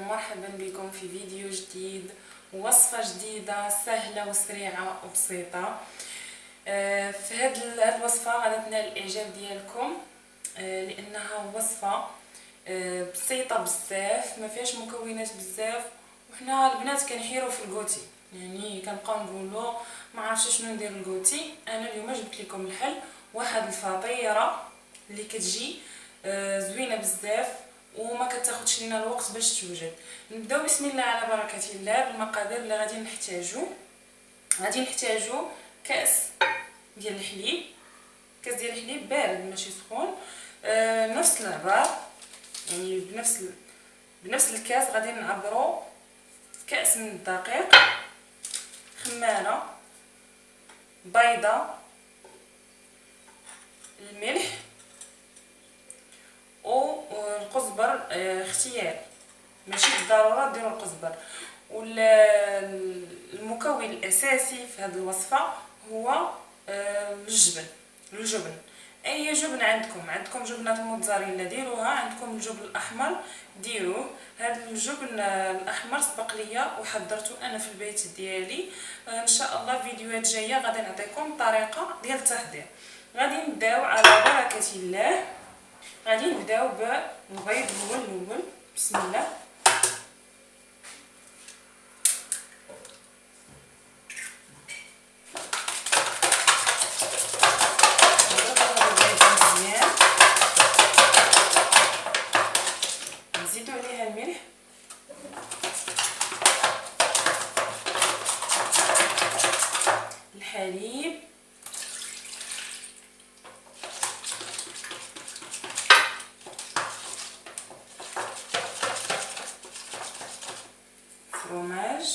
ومرحبا بكم في فيديو جديد، وصفة جديدة سهلة وسريعة وبسيطة. في هذه الوصفة غادي تنال الاعجاب ديالكم، لانها وصفة بسيطة بزاف، ما فيهاش مكونات بزاف، وحنا البنات كنحيروا في الكوتي، يعني كنبقاو نقولوا ما عرفتش شنو ندير الكوتي. انا اليوم جبت لكم الحل، واحد الفطيرة اللي كتجي زوينه بزاف وما كتاخذش لينا الوقت باش توجد. نبداو بسم الله على بركه الله بالمقادير اللي غادي نحتاجو كاس ديال الحليب، كاس ديال الحليب بارد ماشي سخون، نفس العبار، يعني بنفس الكاس غادي نعبرو كاس من الدقيق، خمانه، بيضه، الملح والقزبر اختياري، ماشي بالضروره ديروا القزبر. والمكون الاساسي في هذه الوصفه هو الجبن. اي جبن عندكم جبنه الموتزاريلا ديروها، عندكم الجبن الاحمر ديروه. هذا الجبن الاحمر سبق ليا وحضرته انا في البيت ديالي، ان شاء الله فيديوهات جايه غادي نعطيكم الطريقه ديال التحضير. غادي نبداو على بركه الله، غادي نبداو بالبيض هو الاول. بسم الله. نزيدو عليها الملح، الحليب، فرomage،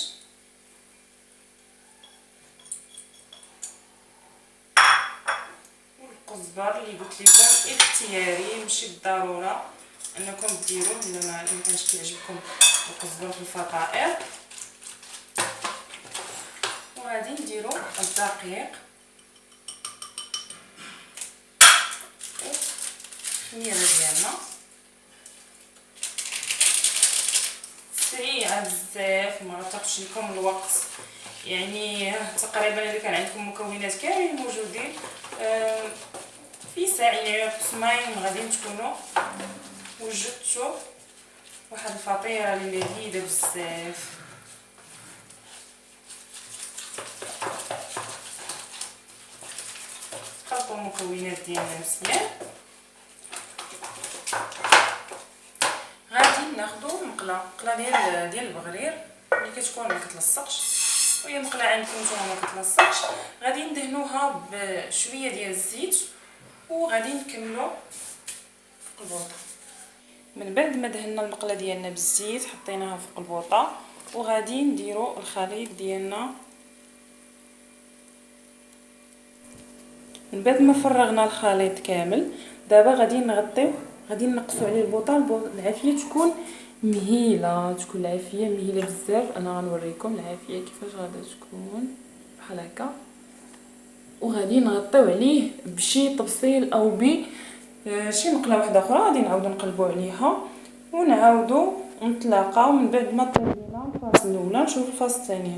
والقزبر اللي قلت لكم اختياري، ماشي بالضروره انكم ديروه الا ما كانش كيعجبكم القزبر في الفطائر. وغادي نديرو الدقيق والخميره ديالنا سريعه بزاف، ما تاخذش لكم الوقت، يعني تقريبا الا كان عندكم مكونات كاملين موجودين في ساعه سمين غادي تكونوا وجدتوا واحد الفطيره اللي لذيذه بزاف. خلطوا المكونات ديالنا مزيان. غادي ناخذوا مقله ديال البغرير اللي كتكون ما كتلصقش، وهي مقله عندكم نتوما ما كتلصقش. غادي ندهنوها بشويه ديال الزيت وغادي نكملوا في البوطه. من بعد ما دهنا المقله ديالنا بالزيت حطيناها فوق البوطه، وغادي نديروا الخليط ديالنا. من بعد ما فرغنا الخليط كامل، دابا غادي نغطيو، غادي نقصوا عليه البوطه. العافيه تكون مهيله، تكون العافيه مهيله بزاف. انا غنوريكم العافيه كيفاش غادي تكون بحال هكا. وغادي نغطيو عليه بشي طبسيل او شي مقله واحده اخرى، غادي نعاودو نقلبوا عليها ونعاودو نتلاقاو من بعد ما طيبنا الفاص الاولى نشوفوا الفاص الثانيه.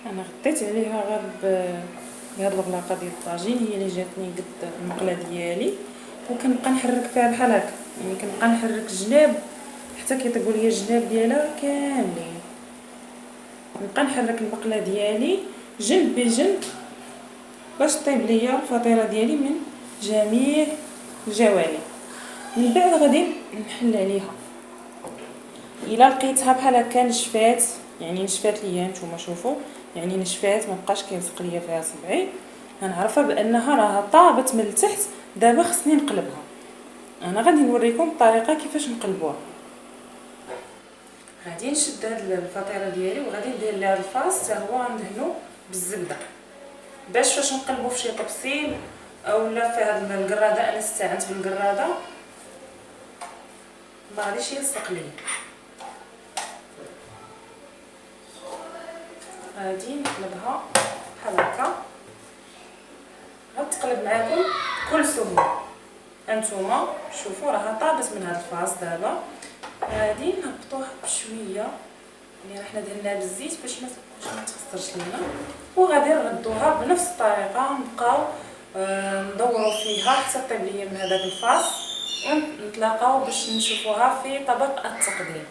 انا غطيت عليها غير بهاد البلاقه ديال الطاجين، هي اللي جاتني قد المقله ديالي، وكنبقى نحرك فيها بحال هكا، يعني كنبقى نحرك جناب حتى كيطيبوا ليا الجناب ديالها كاملين. نبقى نحرك المقله ديالي جنب بجنب باش طيب ليا الفطيره ديالي من جميع الجوانب. من بعد غادي نحل عليها، الا لقيتها بحال هكا نشفات، يعني نشفات ليا نتوما شوفوا، يعني نشفات ما بقاش كيلصق ليا فيها صبعي، غنعرفها بانها راها طابت من التحت. دابا خصني نقلبها. انا غادي نوريكم الطريقه كيفاش نقلبوها. غادي نشد هاد الفطيره ديالي وغادي ندير لها الفاص حتى هو غندهنو بالزبده، باش فاش نقلبو في شي طبسيل اولا في هاد القراده، انا استعنت بالقراده ما غاديش يلصق ليا. غادي نقلبها بحال هكا، غتقلب معاكم بكل سهوله. انتوما شوفوا راها طابت من هاد الفاص. دابا غادي نهبطوها بشويه، يعني حنا درناها بالزيت باش ما تخسرش لينا، وغادي نردوها بنفس الطريقه، نبقاو ندوروا فيها حتى طيب ليا من هذاك الفاص، ونتلاقاو باش نشوفوها في طبق التقديم.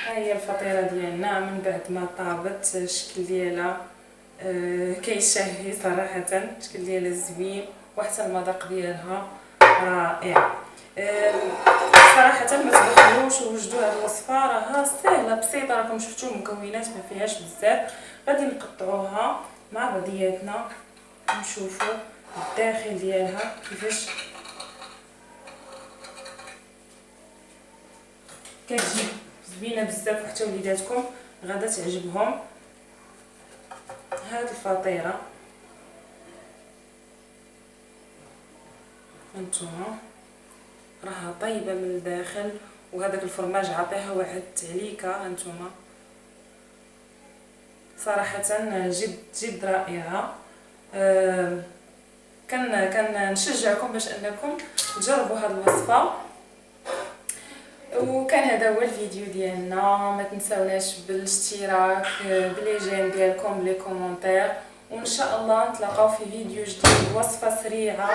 ها هي الفطيره ديالنا من بعد ما طابت، الشكل ديالها كيشهي صراحه، الشكل ديالها زوين وحتى المذاق ديالها رائع. صراحه ما تبخلوش ووجدوا هذه الوصفه، راها سهله بسيطه، راكم شفتوا المكونات ما فيهاش بزاف. غادي نقطعوها مع بعضياتنا نشوفوا الداخل ديالها كيفاش كتجي زوينه بزاف، وحتى وليداتكم غادا تعجبهم هاد الفطيره. هانتوما راها طيبه من الداخل، وهذاك الفرماج عطيها واحد التعليكه. هانتوما صراحه جد رائعه. كنشجعكم باش انكم تجربوا هذه الوصفه. وكان هذا هو الفيديو ديالنا، ما تنساوناش بالاشتراك، بلي جيم ديالكم، لي كومونتير، وان شاء الله نتلاقاو في فيديو جديد، وصفه سريعه